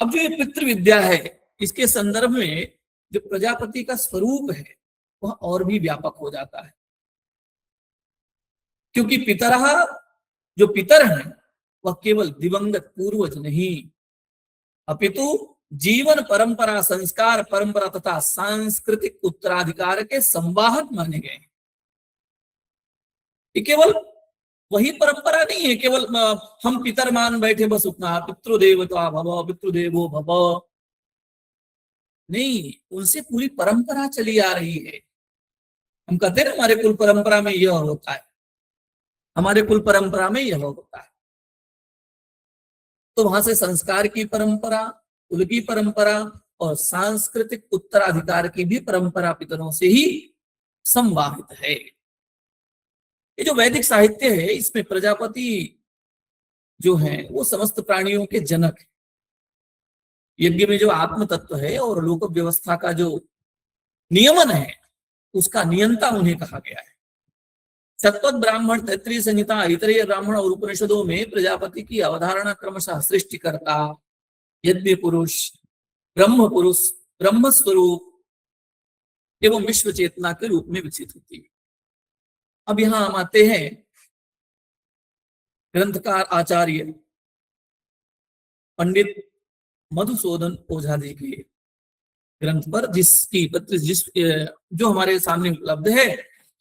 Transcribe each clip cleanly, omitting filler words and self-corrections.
अब जो ये पितृ विद्या है, इसके संदर्भ में जो प्रजापति का स्वरूप है वह और भी व्यापक हो जाता है, क्योंकि पितरः, जो पितर हैं वह केवल दिवंगत पूर्वज नहीं, अपितु जीवन परंपरा, संस्कार परंपरा तथा सांस्कृतिक उत्तराधिकार के संवाहक माने गए। ये केवल वही परंपरा नहीं है, केवल हम पितर मान बैठे बस उतना, पितृदेवता भव पितृदेवो भव, नहीं, उनसे पूरी परंपरा चली आ रही है। हम कहते हैं ना हमारे कुल परंपरा में यह होता है, हमारे कुल परंपरा में यह होता है। तो वहां से संस्कार की परंपरा, कुल की परंपरा और सांस्कृतिक उत्तराधिकार की भी परंपरा पितरों से ही संवाहित है। ये जो वैदिक साहित्य है, इसमें प्रजापति जो है वो समस्त प्राणियों के जनक है। यज्ञ में जो आत्म तत्व है और लोक व्यवस्था का जो नियमन है, उसका नियंता उन्हें कहा गया है। शतपथ ब्राह्मण, तैत्रीय संहिता, इतरेय ब्राह्मण और उपनिषदों में प्रजापति की अवधारणा क्रमशः सृष्टिकर्ता, यज्ञ पुरुष, ब्रह्म स्वरूप एवं विश्व चेतना के रूप में विकसित होती है। अब यहां हम आते हैं ग्रंथकार आचार्य पंडित मधुसूदन ओझा जी के ग्रंथ पर, जिस जो हमारे सामने उपलब्ध है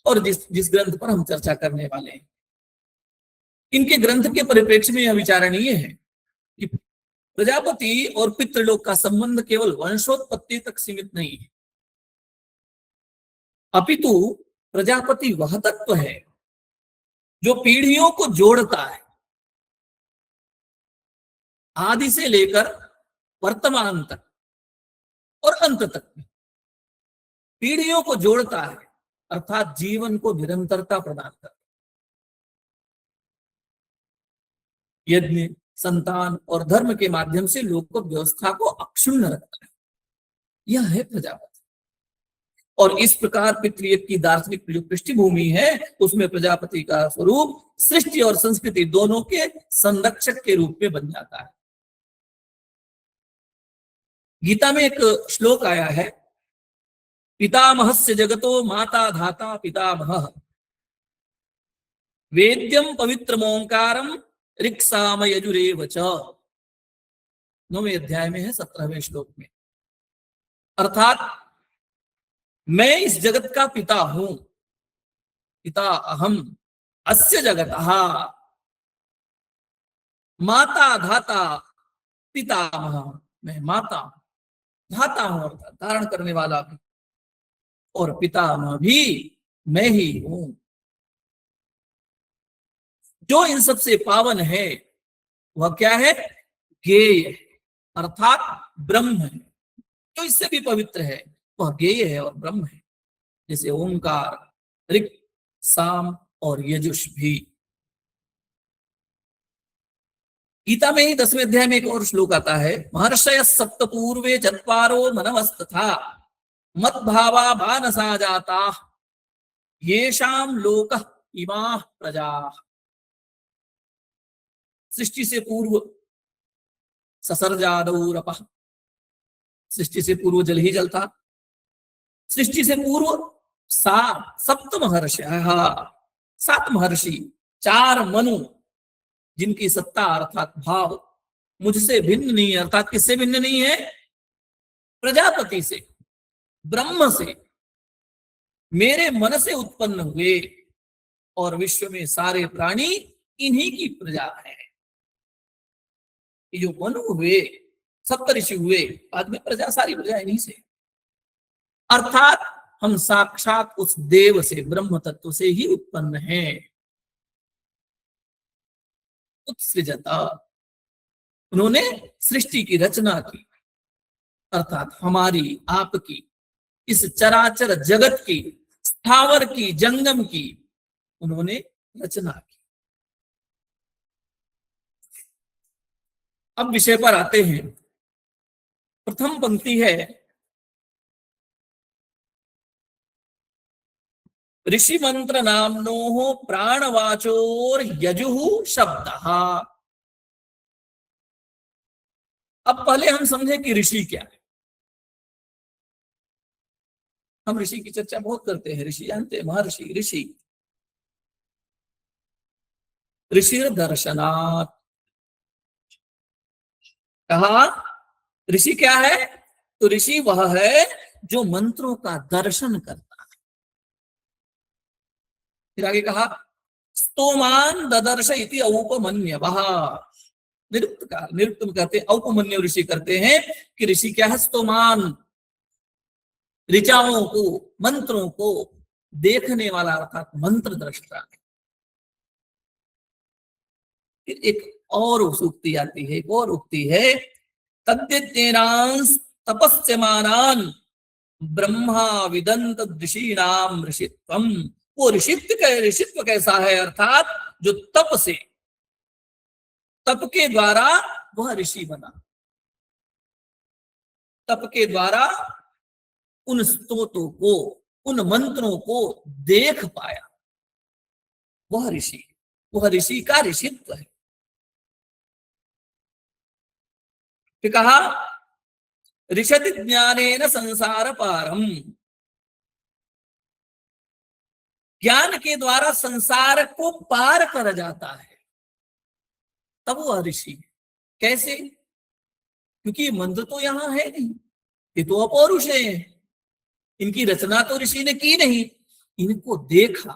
और जिस ग्रंथ पर हम चर्चा करने वाले हैं। इनके ग्रंथ के परिप्रेक्ष्य में यह विचारणीय है कि प्रजापति और पितृलोक का संबंध केवल वंशोत्पत्ति तक सीमित नहीं है, अपितु प्रजापति वह तत्व है जो पीढ़ियों को जोड़ता है, आदि से लेकर वर्तमान तक और अंत तक पीढ़ियों को जोड़ता है, अर्थात जीवन को निरंतरता प्रदान करता है। यज्ञ, संतान और धर्म के माध्यम से लोक व्यवस्था को अक्षुण्ण रखता है, यह है प्रजापति। और इस प्रकार पितृयज्ञ की दार्शनिक जो पृष्ठभूमि है, उसमें प्रजापति का स्वरूप सृष्टि और संस्कृति दोनों के संरक्षक के रूप में बन जाता है। गीता में एक श्लोक आया है, पितामहस्य जगतो माता धाता पितामहः, वेद्यम पवित्रमोंकारम ऋक्साम यजुरेव च। 9वें अध्याय में है, 17वें श्लोक में। अर्थात मैं इस जगत का पिता हूं, पिता अहम अस्य जगतः, माता धाता पितामह, मैं माता हूं, धाता हूं अर्थात धारण करने वाला भी, और पितामह भी मैं ही हूं। जो इन सबसे पावन है वह क्या है? ज्ञेय है, अर्थात ब्रह्म है। जो इससे भी पवित्र है वह ज्ञेय है और ब्रह्म है, जैसे ओंकार, ऋक्, साम और यजुष भी। गीता में ही 10वें अध्याय में एक और श्लोक आता है, महर्षय सप्त पूर्वे चत्वारो मनवस्तथा मद्भावा मानसा जाता येषाम लोकः इमाः प्रजाः। सृष्टि से पूर्व ससर्जादौरपः, सृष्टि से पूर्व जल ही जल था। सृष्टि से पूर्व सप्त महर्षयः, 7 महर्षि, 4 मनु, जिनकी सत्ता अर्थात भाव मुझसे भिन्न नहीं है, अर्थात किससे भिन्न नहीं है? प्रजापति से, ब्रह्म से, मेरे मन से उत्पन्न हुए, और विश्व में सारे प्राणी इन्हीं की प्रजा है। ये जो मनु हुए, सप्तऋषि हुए, बाद में प्रजा, सारी प्रजा इन्हीं से। अर्थात हम साक्षात उस देव से, ब्रह्म तत्व से ही उत्पन्न हैं। उत्सृजता, उन्होंने सृष्टि की रचना की, अर्थात हमारी, आपकी, इस चराचर जगत की, स्थावर की, जंगम की उन्होंने रचना की। अब विषय पर आते हैं। प्रथम पंक्ति है, ऋषि मंत्र नामनो प्राणवाचोर यजुः शब्दः। अब पहले हम समझे कि ऋषि क्या है। हम ऋषि की चर्चा बहुत करते हैं, ऋषि जानते हैं, महर्षि ऋषि। ऋषि दर्शनात्, कहा ऋषि क्या है, तो ऋषि वह है जो मंत्रों का दर्शन करता है। फिर आगे कहा स्तोमान ददर्श इति औपमन्यवः। निरुक्त का निरुक्त में कहते हैं, औपमन्य ऋषि करते हैं कि ऋषि क्या है, स्तोमान ऋचाओं को, मंत्रों को देखने वाला अर्थात मंत्र दृष्टा। फिर एक और सूक्ति आती है, एक और उक्ति है, तद्यज्ञानांस तपस्यमानान ब्रह्मा विदंत ऋषीणाम ऋषित्वम। वो ऋषित्व कैसा है, अर्थात जो तप से, तप के द्वारा वह ऋषि बना, तप के द्वारा उन स्तोत्रों को, उन मंत्रों को देख पाया, वह ऋषि, वह ऋषि का ऋषित्व है। फिर कहा ऋषति ज्ञानेन संसार पारम, ज्ञान के द्वारा संसार को पार कर जाता है, तब वह ऋषि। कैसे, क्योंकि ये मंत्र तो यहां है नहीं, ये तो अपौरुष है, इनकी रचना तो ऋषि ने की नहीं, इनको देखा,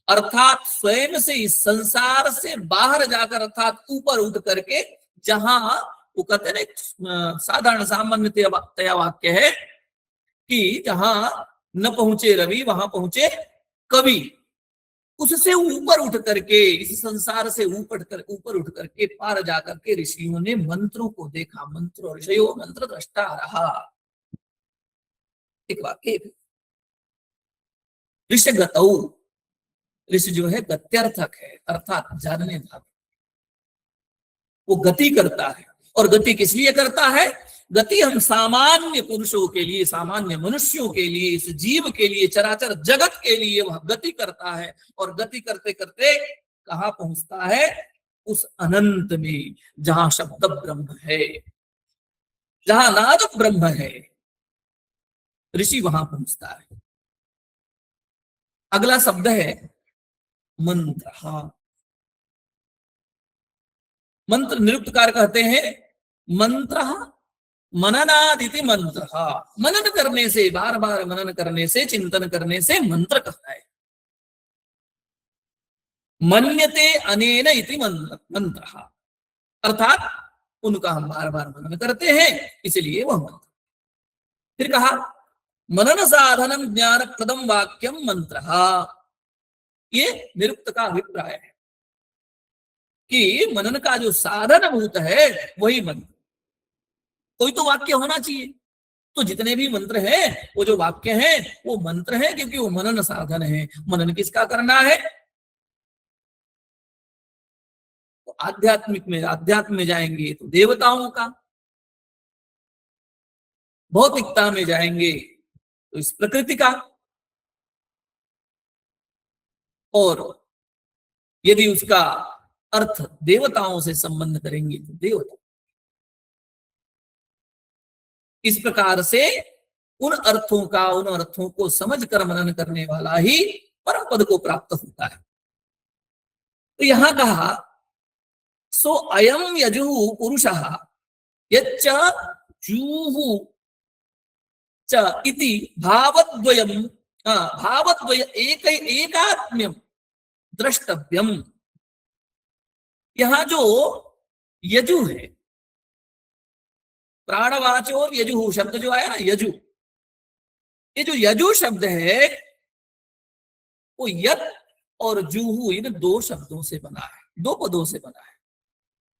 अर्थात स्वयं से इस संसार से बाहर जाकर, अर्थात ऊपर उठ करके, जहां वो कहते हैं ना, साधारण सामान्यतया वाक्य है कि जहां न पहुंचे रवि वहां पहुंचे कवि, उससे ऊपर उठ करके, इस संसार से ऊपर उठ करके पार जाकर के ऋषियों ने मंत्रों को देखा, मंत्र ऋषयो मंत्र दृष्टा रहा। एक वाक्य ऋषगतौ, ऋषि जो है गत्यर्थक है, अर्थात जानने वाला, वो गति करता है। और गति किस लिए करता है, गति हम सामान्य पुरुषों के लिए, सामान्य मनुष्यों के लिए, इस जीव के लिए, चराचर जगत के लिए वह गति करता है। और गति करते करते कहां पहुंचता है, उस अनंत में जहां शब्द ब्रह्म है, जहां नाद ब्रह्म है, ऋषि वहां पहुंचता है। अगला शब्द है मंत्र। मंत्र निरुक्तकार कहते हैं मंत्र मननादिति मंत्र, मनन करने से, बार बार मनन करने से, चिंतन करने से मंत्र कहता है। मन्यते अनेन इति मंत्र, अर्थात उनका हम बार बार मनन करते हैं, इसलिए वह मंत्र। फिर कहा मनन साधनम ज्ञान प्रदम वाक्यम मंत्र, ये निरुक्त का अभिप्राय है कि मनन का जो साधन भूत है वही मंत्र। कोई तो वाक्य होना चाहिए, तो जितने भी मंत्र हैं वो जो वाक्य हैं वो मंत्र हैं, क्योंकि वो मनन साधन है। मनन किसका करना है, तो आध्यात्मिक में, आध्यात्म में जाएंगे तो देवताओं का, भौतिकता में जाएंगे तो इस प्रकृति का, और यदि उसका अर्थ देवताओं से संबंध करेंगे तो देवता। इस प्रकार से उन अर्थों का, उन अर्थों को समझ कर मनन करने वाला ही परम पद को प्राप्त होता है। तो यहां कहा सो अयम यजु पुरुषः यच्च जूहु च इति भावद्वयम, भावद्वय एकात्म्यम द्रष्टव्यम। यहां जो यजु है, प्राणवाचो यजु शब्द जो आया ना, यजु, ये जो यजु शब्द है वो यत और जूहू इन दो शब्दों से बना है, दो पदों से बना है।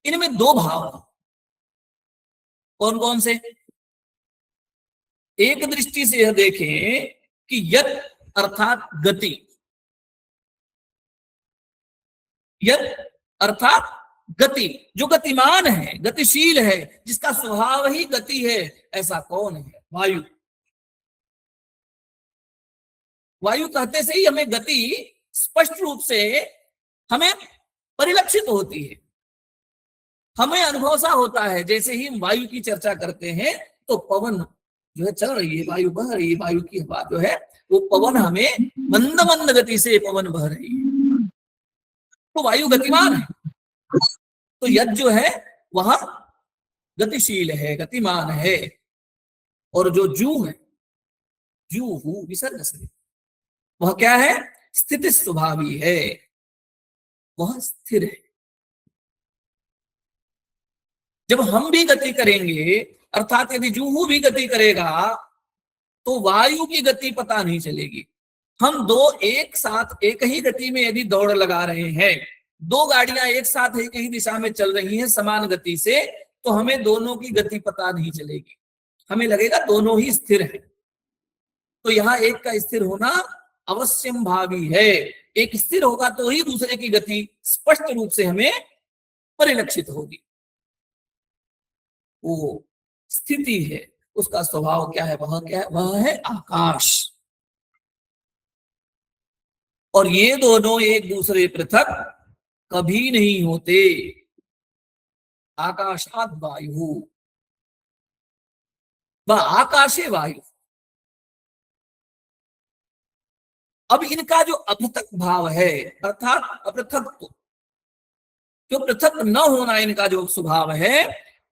इनमें दो भाव हैं। कौन कौन से, एक दृष्टि से यह देखें कि यत अर्थात गति, यत अर्थात गति, जो गतिमान है, गतिशील है, जिसका स्वभाव ही गति है, ऐसा कौन है, वायु। वायु कहते से ही हमें गति स्पष्ट रूप से हमें परिलक्षित होती है। हमें अनुभव सा होता है, जैसे ही हम वायु की चर्चा करते हैं तो पवन जो है चल रही है, वायु बह रही है, वायु की हवा जो है वो पवन हमें मंद मंद गति से पवन बह रही है, तो वायु गतिमान है। तो यज्ञ जो है वह गतिशील है, गतिमान है। और जो जू है, जू हु विसर्ग से, वह क्या है, स्थिति स्वभावी है, वह स्थिर है। जब हम भी गति करेंगे, अर्थात यदि जूहू भी गति करेगा तो वायु की गति पता नहीं चलेगी। हम दो एक साथ एक ही गति में यदि दौड़ लगा रहे हैं, दो गाड़ियां एक साथ एक ही दिशा में चल रही हैं समान गति से, तो हमें दोनों की गति पता नहीं चलेगी, हमें लगेगा दोनों ही स्थिर है। तो यहाँ एक का स्थिर होना अवश्यम भावी है। एक स्थिर होगा तो ही दूसरे की गति स्पष्ट रूप से हमें परिलक्षित होगी। वो स्थिति है, उसका स्वभाव क्या है, वह क्या है, वह है आकाश। और ये दोनों एक दूसरे पृथक कभी नहीं होते। आकाशात वायु व आकाशे वायु। अब इनका जो अपृथक भाव है, अर्थात अपृथक, जो पृथक न होना इनका जो स्वभाव है,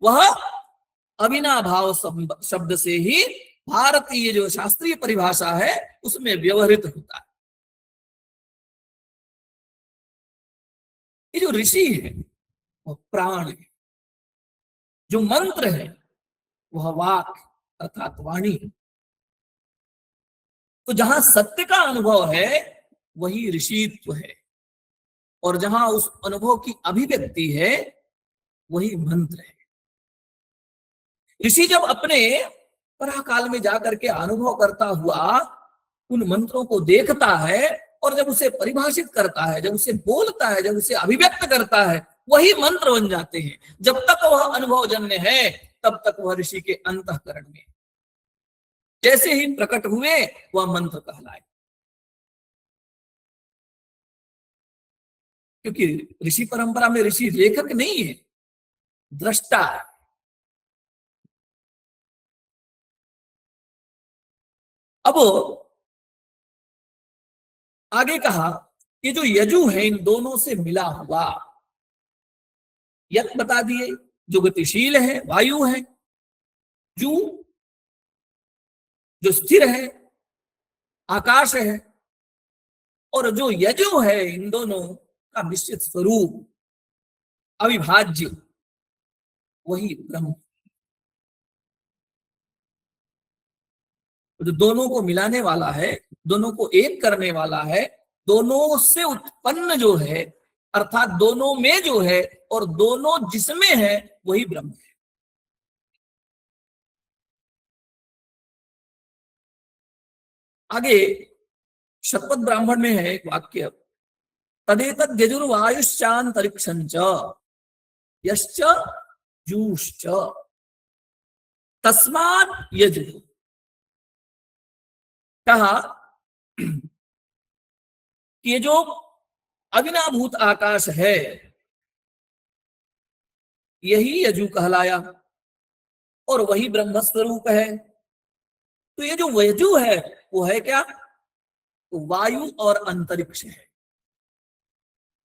वह अविनाभाव शब्द से ही भारतीय जो शास्त्रीय परिभाषा है उसमें व्यवहृत होता है। ये जो ऋषि है वह प्राण है, जो मंत्र है वह वाक अर्थात वाणी है। तो जहां सत्य का अनुभव है वही ऋषित्व है, और जहां उस अनुभव की अभिव्यक्ति है वही मंत्र है। ऋषि जब अपने पराकाल में जाकर के अनुभव करता हुआ उन मंत्रों को देखता है और जब उसे परिभाषित करता है, जब उसे बोलता है, जब उसे अभिव्यक्त करता है, वही मंत्र बन जाते हैं। जब तक वह अनुभवजन्य है तब तक वह ऋषि के अंतःकरण में, जैसे ही प्रकट हुए वह मंत्र कहलाए। क्योंकि ऋषि परंपरा में ऋषि लेखक नहीं है, दृष्टा है। अब आगे कहा कि जो यजु है इन दोनों से मिला हुआ, यज्ञ बता दिए जो गतिशील है, वायु है, जू जो स्थिर है, आकाश है, और जो यजु है इन दोनों का निश्चित स्वरूप अविभाज्य, वही ब्रह्म। जो दोनों को मिलाने वाला है, दोनों को एक करने वाला है, दोनों से उत्पन्न जो है, अर्थात दोनों में जो है और दोनों जिसमें है वही ब्रह्म है। आगे शतपथ ब्राह्मण में है एक वाक्य, तदेतद यजुर्वायुश्चांतरिक्षंच यश्च जूश्च तस्मात् यजु। कहा कि ये जो अविनाभूत आकाश है यही यजु कहलाया और वही ब्रह्म स्वरूप है। तो ये जो यजु है वो है क्या, तो वायु और अंतरिक्ष है।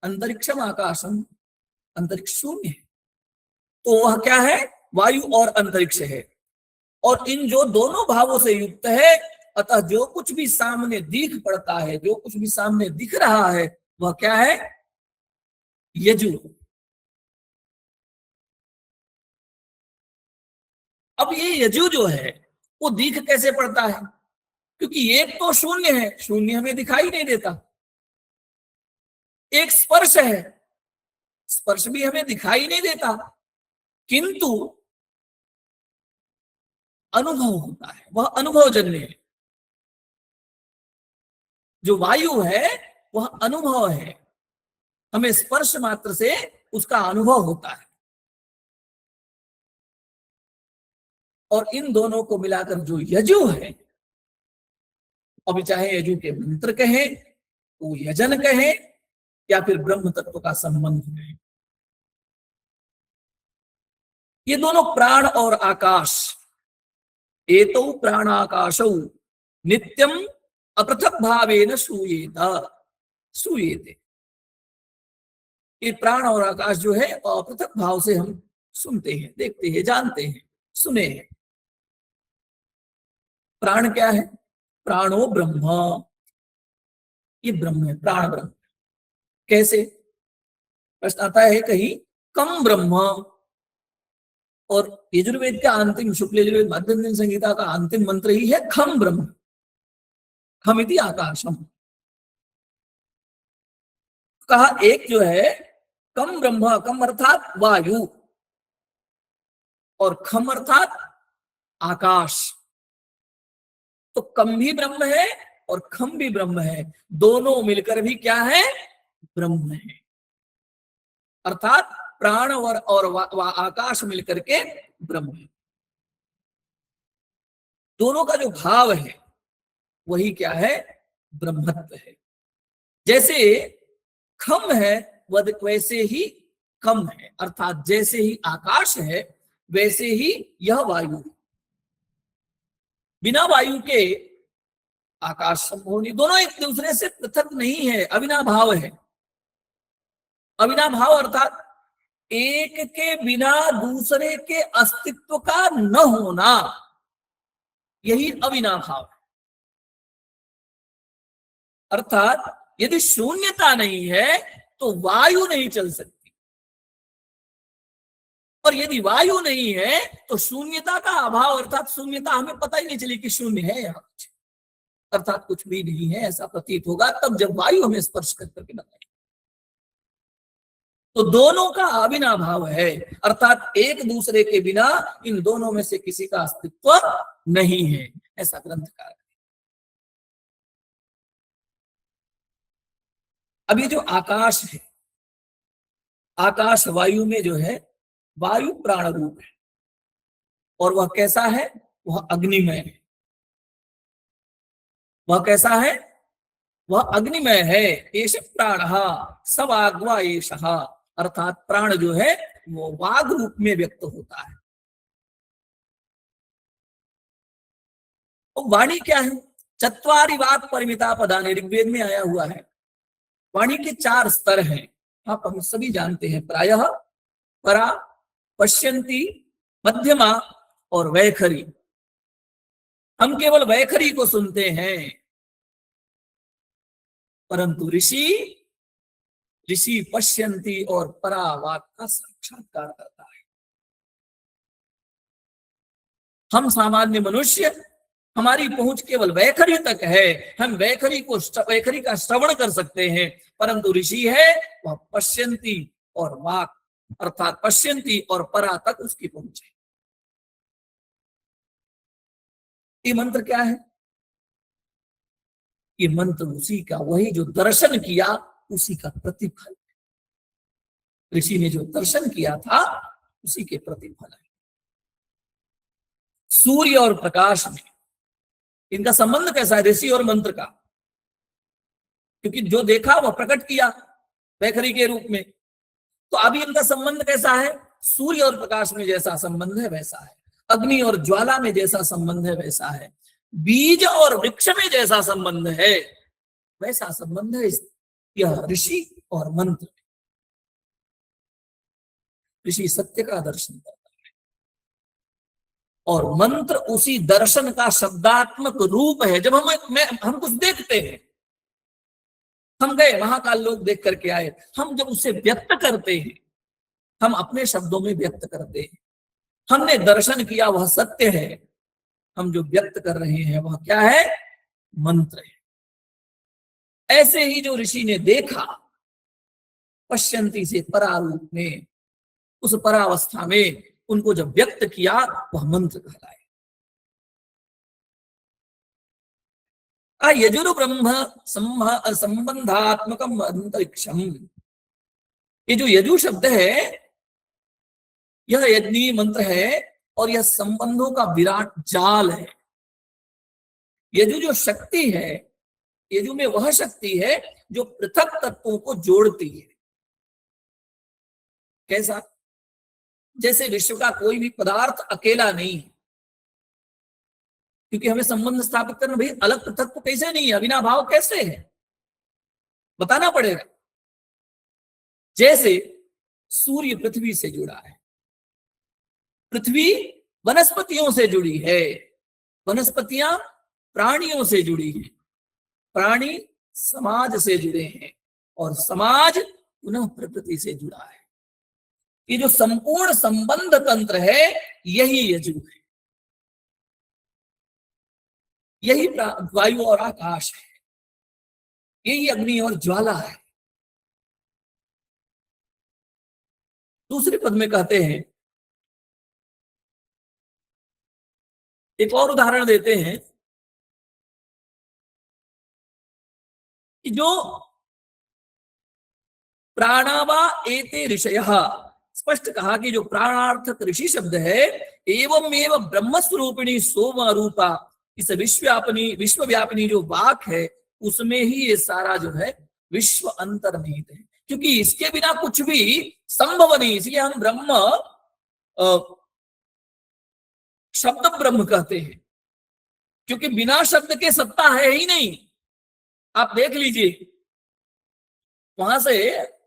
अंतरिक्षम आकाशम, अंतरिक्ष शून्य है, तो वह क्या है, वायु और अंतरिक्ष है। और इन जो दोनों भावों से युक्त है, अतः जो कुछ भी सामने दिख पड़ता है, जो कुछ भी सामने दिख रहा है वह क्या है, यजु। अब ये यजु जो है वो दिख कैसे पड़ता है, क्योंकि एक तो शून्य है, शून्य हमें दिखाई नहीं देता। एक स्पर्श है, स्पर्श भी हमें दिखाई नहीं देता, किंतु अनुभव होता है, वह अनुभवजन्य है। जो वायु है वह अनुभव है, हमें स्पर्श मात्र से उसका अनुभव होता है। और इन दोनों को मिलाकर जो यजु है, अब चाहे यजु के मंत्र कहें, वो यजन कहें, या फिर ब्रह्म तत्व का संबंध कहें, ये दोनों प्राण और आकाश, एतौ प्राणाकाशौ नित्यम अपृथक भावेन श्रूयेत, श्रूयेते। ये प्राण और आकाश जो है अपृथक भाव से हम सुनते हैं, देखते हैं, जानते हैं, सुने हैं। प्राण क्या है? प्राणो ब्रह्म, ये ब्रह्म है, प्राण ब्रह्म। कैसे? प्रश्न आता है कहीं, कम ब्रह्म। और यजुर्वेद का अंतिम, शुक्ल यजुर्वेद मध्यम संहिता का अंतिम मंत्र ही है खम ब्रह्म, खमिति आकाशम। कहा एक जो है कम ब्रह्म, कम अर्थात वायु, और खम अर्थात आकाश। तो कम भी ब्रह्म है और खम भी ब्रह्म है, दोनों मिलकर भी क्या है? ब्रह्म है। अर्थात प्राण और आकाश मिलकर के ब्रह्म है। दोनों का जो भाव है वही क्या है? ब्रह्मत्व है। जैसे खम है वैसे ही कम है, अर्थात जैसे ही आकाश है वैसे ही यह वायु है। बिना वायु के आकाश संभव नहीं। दोनों एक दूसरे से पृथक नहीं है, अविनाभाव है। अविनाभाव अर्थात एक के बिना दूसरे के अस्तित्व का न होना, यही अविनाभाव है। अर्थात यदि शून्यता नहीं है तो वायु नहीं चल सकती, और यदि वायु नहीं है तो शून्यता का अभाव, अर्थात शून्यता, हमें पता ही नहीं चली कि शून्य है यहां कुछ, अर्थात कुछ भी नहीं है ऐसा प्रतीत होगा तब जब वायु हमें स्पर्श कर करके बताएगी। तो दोनों का अविनाभाव है, अर्थात एक दूसरे के बिना इन दोनों में से किसी का अस्तित्व नहीं है, ऐसा ग्रंथकार। अब ये जो आकाश है, आकाश वायु में जो है, वायु प्राण रूप है, और वह कैसा है? वह अग्निमय है। वह कैसा है? वह अग्निमय है। एष प्राण स वाग्वा एष, अर्थात प्राण जो है वो वाग रूप में व्यक्त होता है। तो वाणी क्या है? चत्वारि वाक् परिमिता पदानि, ऋग्वेद में आया हुआ है। वाणी के 4 स्तर हैं, आप हम सभी जानते हैं प्रायः, परा, पश्यन्ती, मध्यमा और वैखरी। हम केवल वैखरी को सुनते हैं, परंतु ऋषि पश्यन्ती और परावाक का साक्षात्कार करता है। हम सामान्य मनुष्य, हमारी पहुंच केवल वैखरी तक है, हम वैखरी का श्रवण कर सकते हैं, परंतु ऋषि है वह पश्यन्ती और वाक, अर्थात पश्यन्ती और परा तक उसकी पहुंच है। ये मंत्र क्या है? ये मंत्र उसी का, वही जो दर्शन किया उसी का प्रतिफल है। ऋषि ने जो दर्शन किया था उसी के प्रतिफल है। सूर्य और प्रकाश में इनका संबंध कैसा है? ऋषि और मंत्र का, क्योंकि जो देखा वह प्रकट किया वैखरी के रूप में, तो अभी इनका संबंध कैसा है? सूर्य और प्रकाश में जैसा संबंध है वैसा है, अग्नि और ज्वाला में जैसा संबंध है वैसा है, बीज और वृक्ष में जैसा संबंध है वैसा संबंध है यह ऋषि और मंत्र। ऋषि सत्य का दर्शन करता है और मंत्र उसी दर्शन का शब्दात्मक रूप है। जब हम कुछ देखते हैं, हम गए महाकाल लोक देख करके आए, हम जब उसे व्यक्त करते हैं, हम अपने शब्दों में व्यक्त करते हैं, हमने दर्शन किया वह सत्य है, हम जो व्यक्त कर रहे हैं वह क्या है? मंत्र है। ऐसे ही जो ऋषि ने देखा पश्यंती से परारूप में, उस परावस्था में उनको जब व्यक्त किया वह मंत्र कहलाए। यजुर ब्रह्म संबंधात्मकम अंतरिक्षम, ये जो यजु शब्द है यह यज्ञीय मंत्र है और यह संबंधों का विराट जाल है। यजु जो शक्ति है, यजु में वह शक्ति है जो पृथक तत्वों को जोड़ती है। कैसा? जैसे विश्व का कोई भी पदार्थ अकेला नहीं है, क्योंकि हमें संबंध स्थापित करना, भाई अलग पृथक तो कैसे नहीं है, अविनाभाव कैसे है, बताना पड़ेगा। जैसे सूर्य पृथ्वी से जुड़ा है, पृथ्वी वनस्पतियों से जुड़ी है, वनस्पतियां प्राणियों से जुड़ी हैं, प्राणी समाज से जुड़े हैं, और समाज पुनः प्रकृति से जुड़ा है। ये जो संपूर्ण संबंध तंत्र है, यही यजु है, यही वायु और आकाश है, यही अग्नि और ज्वाला है। दूसरे पद में कहते हैं, एक और उदाहरण देते हैं कि जो प्राणावा एते ऋषयः, स्पष्ट कहा कि जो प्राणार्थक ऋषि शब्द है, एवं एवं ब्रह्म स्वरूपिणी सोम रूपा, इस विश्वव्यापिनी जो वाक है, उसमें ही ये सारा जो है विश्व अंतर्निहित है, क्योंकि इसके बिना कुछ भी संभव नहीं। इसलिए हम ब्रह्म शब्द ब्रह्म कहते हैं, क्योंकि बिना शब्द के सत्ता है ही नहीं। आप देख लीजिए, वहां से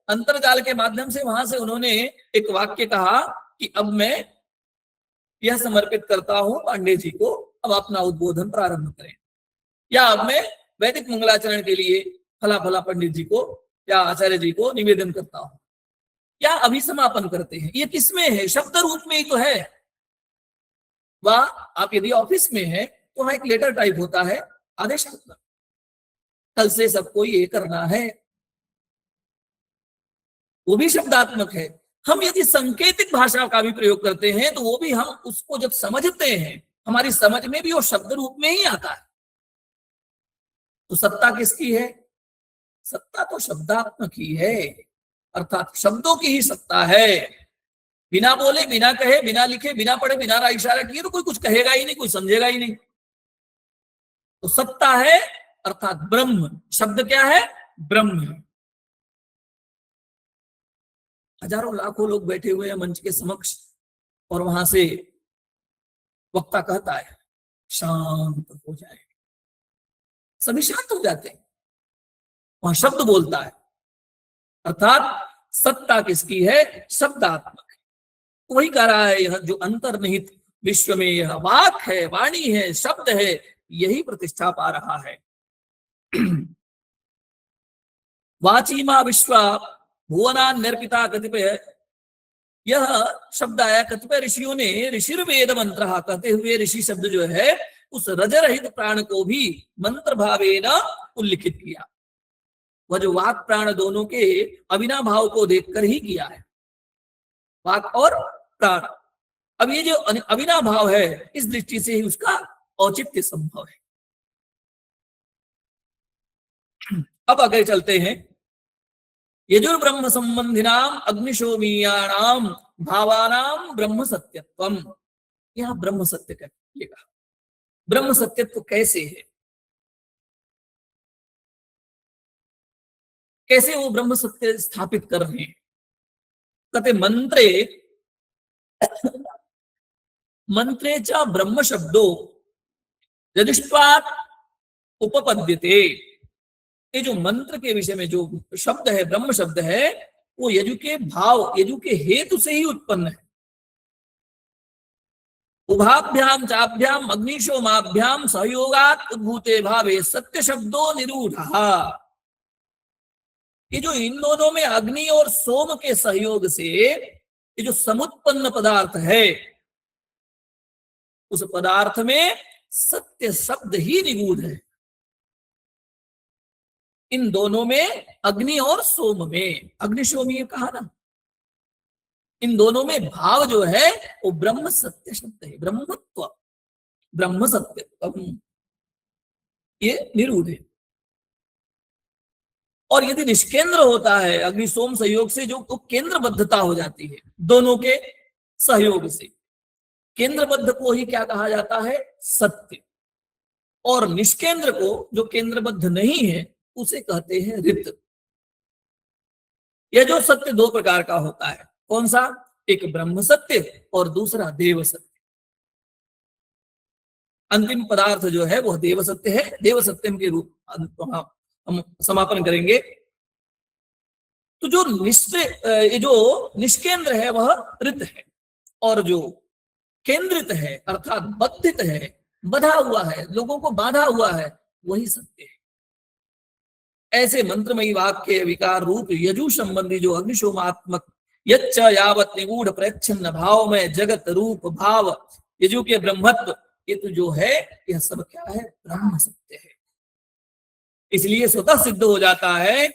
अंतर्जाल के माध्यम से वहां से उन्होंने एक वाक्य कहा कि अब मैं यह समर्पित करता हूं पांडे जी को, अब अपना उद्बोधन प्रारंभ करें, या अब मैं वैदिक मंगलाचरण के लिए फला फला पंडित जी को या आचार्य जी को निवेदन करता हूं, या अभिसमापन करते हैं। ये किसमें है? शब्द रूप में ही तो है। वह आप यदि ऑफिस में है तो वहां एक लेटर टाइप होता है, आदेशात्मक, कल से सबको ये करना है, वो भी शब्दात्मक है। हम यदि संकेतित भाषा का भी प्रयोग करते हैं तो वो भी हम उसको जब समझते हैं, हमारी समझ में भी वो शब्द रूप में ही आता है। तो सत्ता किसकी है? सत्ता तो शब्दात्मक ही है, अर्थात शब्दों की ही सत्ता है। बिना बोले, बिना कहे, बिना लिखे, बिना पढ़े, बिना इशारा किए तो कोई कुछ कहेगा ही नहीं, कोई समझेगा ही नहीं। तो सत्ता है अर्थात ब्रह्म। शब्द क्या है? ब्रह्म है। हजारों लाखों लोग बैठे हुए हैं मंच के समक्ष, और वहां से वक्ता कहता है शांत हो जाए, सभी शांत हो जाते हैं। वहां शब्द बोलता है, अर्थात सत्ता किसकी है? शब्दात्मक है। वही कह रहा है, यह जो अंतर्निहित विश्व में यह वाक है, वाणी है, शब्द है, यही प्रतिष्ठा पा रहा है। वाचीमा विश्व भुवना निर्पिता कतिपय, यह शब्द आया कतिपय ऋषियों ने ऋषिर्वेद मंत्र कहते हुए ऋषि शब्द जो है उस रजरहित प्राण को भी मंत्र भावेन उल्लिखित किया। वह जो वाक प्राण दोनों के अविनाभाव को देखकर ही किया है, वाक और प्राण। अब ये जो अविनाभाव है, इस दृष्टि से ही उसका औचित्य संभव है। अब आगे चलते हैं। यजुर्ब्रह्म संबंधिनाम अग्निशोमीयाणाम भावानाम ब्रह्म सत्यत्वम। यहां ब्रह्म सत्य कहिएगा। ब्रह्म सत्यत्व कैसे है? कैसे वो ब्रह्म सत्य स्थापित कर रहे हैं? कहते मंत्रे मंत्रे च ब्रह्म शब्दो यजुष्वात् उपपद्यते। ये जो मंत्र के विषय में जो शब्द है, ब्रह्म शब्द है, वो यजु के भाव, यजु के हेतु से ही उत्पन्न है। उभाभ्याम चाभ्याम अग्निशोमाभ्याम सहयोगात् उद्भूते भावे सत्य शब्दो निरूढ़। ये जो इन दोनों में अग्नि और सोम के सहयोग से ये जो समुत्पन्न पदार्थ है, उस पदार्थ में सत्य शब्द ही निगूढ़ है। इन दोनों में, अग्नि और सोम में, अग्निशोमी कहा ना, इन दोनों में भाव जो है वो ब्रह्म सत्य शब्द है। ब्रह्मत्व, ब्रह्म सत्य, ये निरूढ़ है। और यदि निष्केंद्र होता है अग्नि सोम सहयोग से, जो तो केंद्रबद्धता हो जाती है दोनों के सहयोग से, केंद्रबद्ध को ही क्या कहा जाता है? सत्य। और निष्केंद्र को, जो केंद्रबद्ध नहीं है, उसे कहते हैं रित। यह जो सत्य दो प्रकार का होता है, कौन सा? एक ब्रह्म सत्य और दूसरा देव सत्य। अंतिम पदार्थ जो है वह देव सत्य है। देव सत्यम के रूप हम समापन करेंगे। तो जो निश्चय, ये जो निष्केंद्र है वह रित है, और जो केंद्रित है अर्थात बद्धित है, बधा हुआ है, लोगों को बाधा हुआ है, वही सत्य है। ऐसे मंत्रमयी वाक्य विकार रूप यजु संबंधी जो अग्निशोमात्मक यच्च यावत निगूढ़ प्रच्छन्न भाव में जगत रूप भाव यजु के ब्रह्मत्व, ये तो जो है यह सब क्या है, ब्रह्म सत्य है। इसलिए स्वतः सिद्ध हो जाता है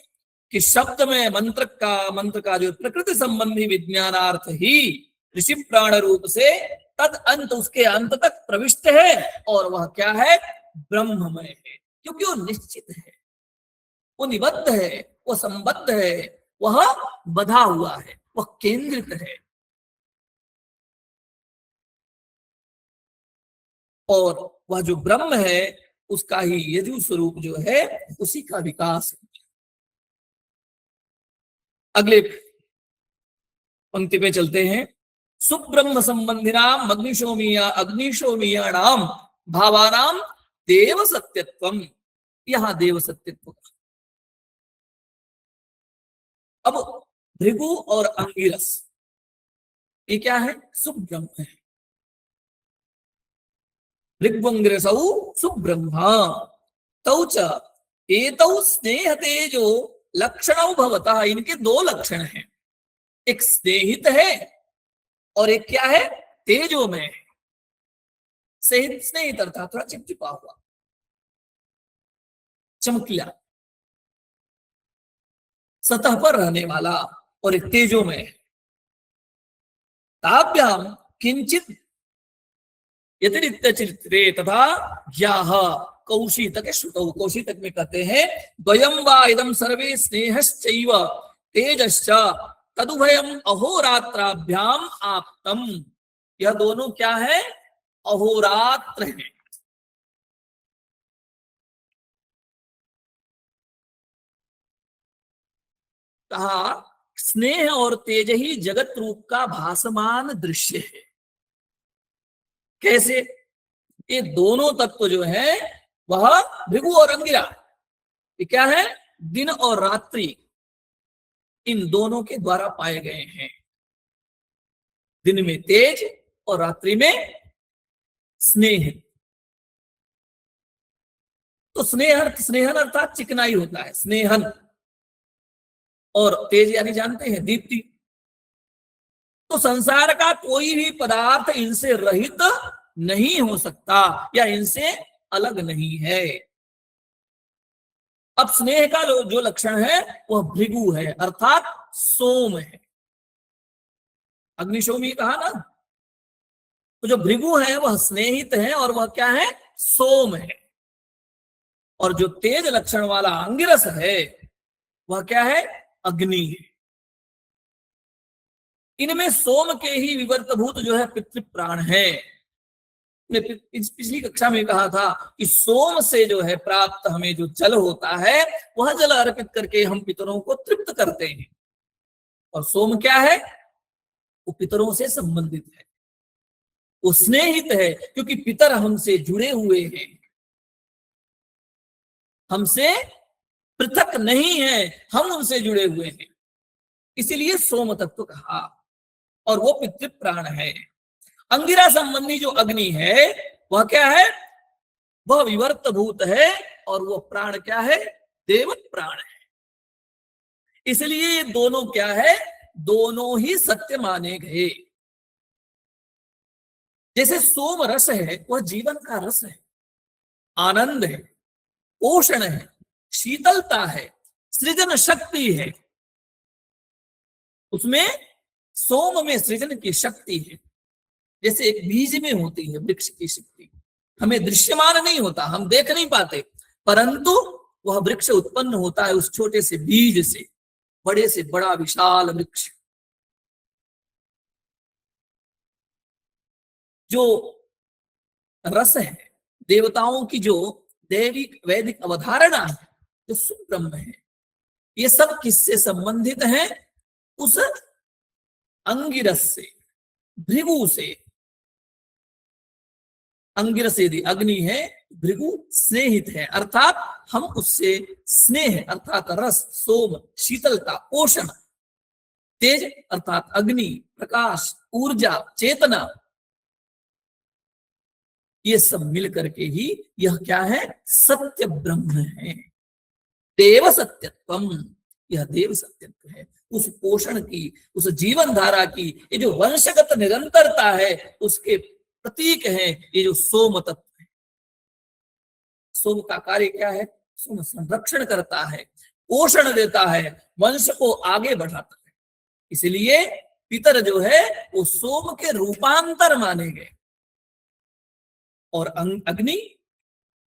कि शब्द में मंत्र का जो प्रकृति संबंधी विज्ञानार्थ ही ऋषि प्राण रूप से तद अंत, उसके अंत तक प्रविष्ट है, और वह क्या है, ब्रह्ममय है। क्योंकि वो निश्चित है, वो निबद्ध है, वो संबद्ध है, वह बधा हुआ है, वह केंद्रित है, और वह जो ब्रह्म है उसका ही यजु स्वरूप जो है उसी का विकास है। अगले पंक्ति पे चलते हैं। सुब्रह्म संबंधिनाम अग्निशोमीयाणाम भावानाम देव सत्यत्वम। यहां देव सत्यत्व। अब भृगु और अंगिरस, ये क्या है, सुब्रह्म है। ऋग्वंगिरसौ सुब्रह्मा तौ च एतौ स्नेह तेजो लक्षणौ भवतः। इनके दो लक्षण हैं, एक स्नेहित है और एक क्या है, तेजो में है। स्नेहित अर्थात थोड़ा चिपचिपा हुआ, चमकीला, सतह पर रहने वाला, और एक तेजो में है। ताभ्याम किंचित यतिरिक्त चित्रे तथा याह कौशितक श्रुतौ। कौशितक में कहते हैं द्वयम वा इदं सर्वे स्नेहश्चैव तेजश्च तदुभयम अहोरात्राभ्याम आप्तम। यह दोनों क्या है, अहोरात्र है। कहा स्नेह और तेज ही जगत रूप का भासमान दृश्य है। कैसे, ये दोनों तत्व जो है वह भृगु और अंगिरा, ये क्या है, दिन और रात्रि, इन दोनों के द्वारा पाए गए हैं। दिन में तेज और रात्रि में स्नेह। तो स्नेहन अर्थात चिकनाई होता है, स्नेहन, और तेज यानी जानते हैं दीप्ति। तो संसार का कोई भी पदार्थ इनसे रहित नहीं हो सकता या इनसे अलग नहीं है। अब स्नेह का जो लक्षण है वह भृगु है, अर्थात सोम है। अग्निशोमी कहा ना, तो जो भृगु है वह स्नेहित है और वह क्या है, सोम है। और जो तेज लक्षण वाला अंगिरस है वह क्या है, अग्नि है। इनमें सोम के ही विवर्तभूत जो है पितृप्राण है। पिछली कक्षा में कहा था कि सोम से जो है प्राप्त हमें जो जल होता है वह जल अर्पित करके हम पितरों को तृप्त करते हैं। और सोम क्या है, वो पितरों से संबंधित है, वो स्नेहित है, क्योंकि पितर हमसे जुड़े हुए हैं, हमसे पृथक नहीं है, हम उनसे जुड़े हुए हैं, इसीलिए सोम तत्व कहा। और वो पितृप्राण है। अंगिरा संबंधी जो अग्नि है वह क्या है, वह विवर्त भूत है, और वह प्राण क्या है, देव प्राण है। इसलिए ये दोनों क्या है, दोनों ही सत्य माने गए। जैसे सोम रस है वह जीवन का रस है, आनंद है, पोषण है, शीतलता है, सृजन शक्ति है। उसमें सोम में सृजन की शक्ति है। जैसे एक बीज में होती है वृक्ष की शक्ति, हमें दृश्यमान नहीं होता, हम देख नहीं पाते, परंतु वह वृक्ष उत्पन्न होता है उस छोटे से बीज से, बड़े से बड़ा विशाल वृक्ष। जो रस है, देवताओं की जो दैविक वैदिक अवधारणा है, जो सुब्रह्म है, ये सब किससे संबंधित है, उस अंगिरस से, भृगु से, अंगिरस यदि अग्नि है, भृगु स्नेहित है, अर्थात हम उससे स्नेह अर्थात रस, सोम शीतलता, पोषण, तेज अर्थात अग्नि, प्रकाश, ऊर्जा, चेतना, ये सब मिल करके ही यह क्या है, सत्य ब्रह्म है। देव सत्यत्वम, यह देव सत्यत्व है। उस पोषण की, उस जीवन धारा की, ये जो वंशगत निरंतरता है, उसके प्रतीक है ये जो सोम तत्व है। सोम का कार्य क्या है, सोम संरक्षण करता है, पोषण देता है, वंश को आगे बढ़ाता है। इसलिए पितर जो है वो सोम के रूपांतर माने गए। और अग्नि,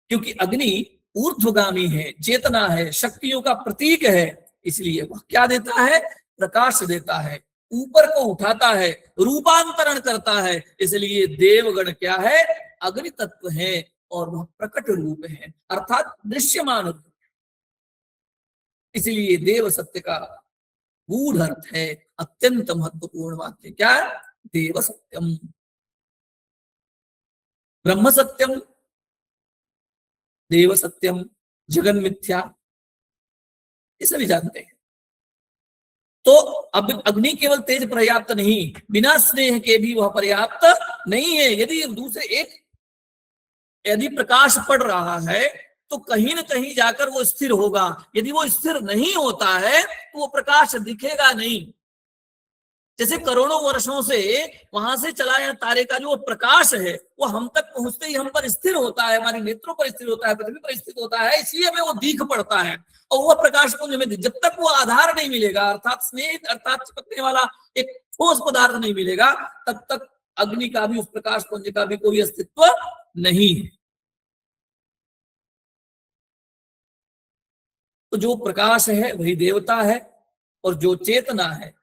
क्योंकि अग्नि ऊर्ध्वगामी है, चेतना है, शक्तियों का प्रतीक है, इसलिए वह क्या देता है, प्रकाश देता है, ऊपर को उठाता है, रूपांतरण करता है। इसलिए देवगण क्या है, अग्नि तत्व है और वह प्रकट रूप है, अर्थात दृश्यमान रूप। इसलिए देव सत्य का गूढ़ अर्थ है, अत्यंत महत्वपूर्ण वाक्य क्या है, देव सत्यम। ब्रह्म सत्यम, देव सत्यम, जगन मिथ्या, ये सभी जानते हैं। तो अब अग्नि केवल तेज पर्याप्त नहीं, बिना स्नेह के भी वह पर्याप्त नहीं है। यदि प्रकाश पड़ रहा है तो कहीं न कहीं जाकर वो स्थिर होगा। यदि वो स्थिर नहीं होता है तो वो प्रकाश दिखेगा नहीं। जैसे करोड़ों वर्षों से वहां से चला या तारे का जो प्रकाश है वो हम तक पहुंचते ही हम पर स्थिर होता है, हमारे नेत्रों पर स्थिर होता है, पृथ्वी पर स्थित होता है, इसलिए हमें वो दिख पड़ता है। और वह प्रकाश पुंज हमें जब तक वो आधार नहीं मिलेगा, अर्थात स्नेह अर्थात चिपकने वाला एक ठोस पदार्थ नहीं मिलेगा, तब तक अग्नि का भी, उस प्रकाश पुंज का भी कोई अस्तित्व नहीं है। तो जो प्रकाश है वही देवता है और जो चेतना है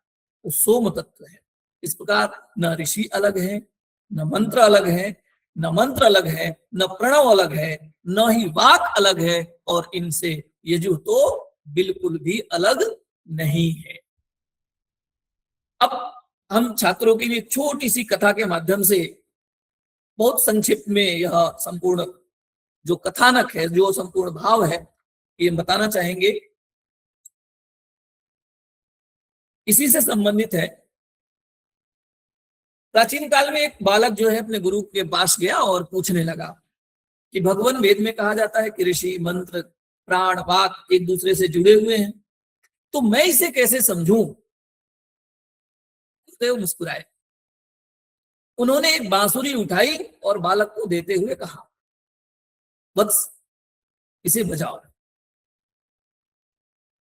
वो सोम तत्व है। इस प्रकार न ऋषि अलग है, न मंत्र अलग है, न मंत्र अलग है, न प्रणव अलग है, न ही वाक अलग है, और इनसे यजु तो बिल्कुल भी अलग नहीं है। अब हम छात्रों के लिए छोटी सी कथा के माध्यम से बहुत संक्षिप्त में यह संपूर्ण जो कथानक है, जो संपूर्ण भाव है, ये बताना चाहेंगे। इसी से संबंधित है। प्राचीन काल में एक बालक जो है अपने गुरु के पास गया और पूछने लगा कि भगवान वेद में कहा जाता है कि ऋषि, मंत्र, प्राण, वाक एक दूसरे से जुड़े हुए हैं, तो मैं इसे कैसे समझूं। तो मुस्कुराए। उन्होंने एक बांसुरी उठाई और बालक को देते हुए कहा, वत्स इसे बजाओ।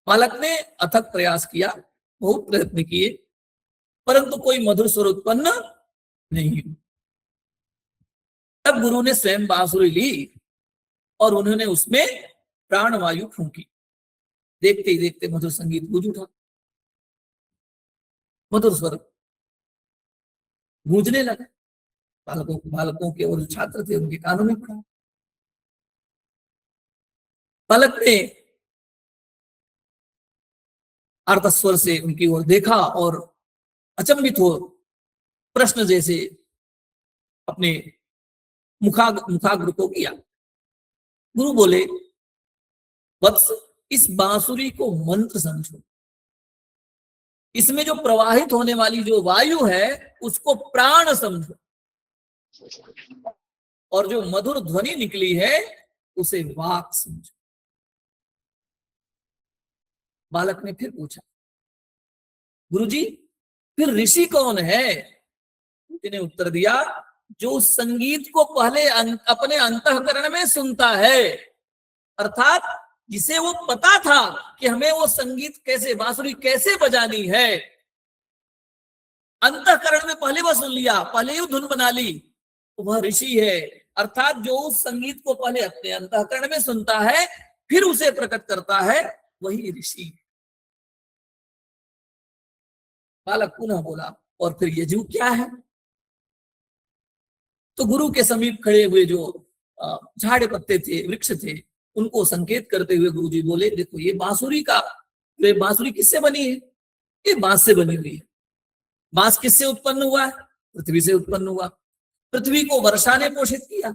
बालक ने अथक प्रयास किया, बहुत प्रयत्न किए, परंतु कोई मधुर स्वर उत्पन्न नहीं। तब गुरु ने स्वयं बांसुरी ली और उन्होंने उसमें प्राणवायु फूंकी। देखते ही देखते मधुर संगीत गूंज उठा, मधुर स्वर गूंजने लगा। बालकों के और छात्र थे उनके कानों में पड़ा। बालक ने अर्धस्वर से उनकी ओर देखा और अचंभित हो प्रश्न जैसे अपने मुखाग्र को किया। गुरु बोले, वत्स इस बांसुरी को मंत्र समझो, इसमें जो प्रवाहित होने वाली जो वायु है उसको प्राण समझो, और जो मधुर ध्वनि निकली है उसे वाक समझो। बालक ने फिर पूछा, गुरुजी फिर ऋषि कौन है। ने उत्तर दिया, जो संगीत को पहले अपने अंतःकरण में सुनता है, अर्थात जिसे वो पता था कि हमें वो संगीत कैसे, बांसुरी कैसे बजानी है, अंतःकरण में पहले वह सुन लिया, पहले ही धुन बना ली, वह ऋषि है। अर्थात जो उस संगीत को पहले अपने अंतःकरण में सुनता है फिर उसे प्रकट करता है, वही ऋषि। बालक पुनः बोला, और फिर यजु क्या है। तो गुरु के समीप खड़े हुए जो झाड़ पत्ते थे, वृक्ष थे, उनको संकेत करते हुए गुरुजी बोले, देखो ये बांसुरी किससे बनी है, ये बांस से बनी हुई है। बांस किससे उत्पन्न हुआ है? पृथ्वी से उत्पन्न हुआ। पृथ्वी को वर्षा ने पोषित किया,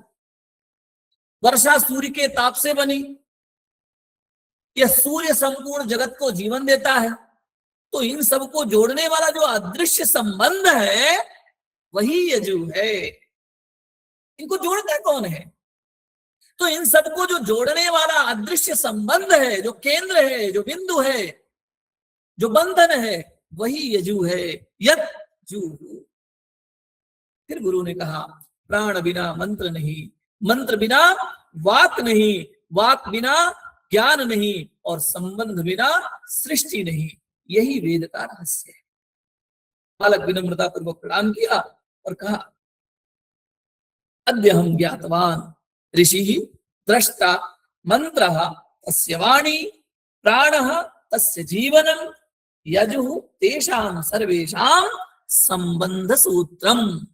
वर्षा सूर्य के ताप से बनी, यह सूर्य संपूर्ण जगत को जीवन देता है। तो इन सबको जोड़ने वाला जो अदृश्य संबंध है वही यजु है। इनको जोड़ता कौन है? तो इन सबको जो जोड़ने वाला अदृश्य संबंध है, जो केंद्र है, जो बिंदु है, जो बंधन है, वही यजु है। यजु। फिर गुरु ने कहा प्राण बिना मंत्र नहीं, मंत्र बिना वाक नहीं, वाक बिना ज्ञान नहीं, और संबंध बिना सृष्टि नहीं। यही वेद का रहस्य है। बालक विनम्रता पूर्वक प्रणाम किया और कहा अद्य हम ज्ञातवान ऋषि दृष्टा मंत्र तस्य वाणी प्राण तस्य जीवनम यजु तेषां सर्वेषां संबंध सूत्रम।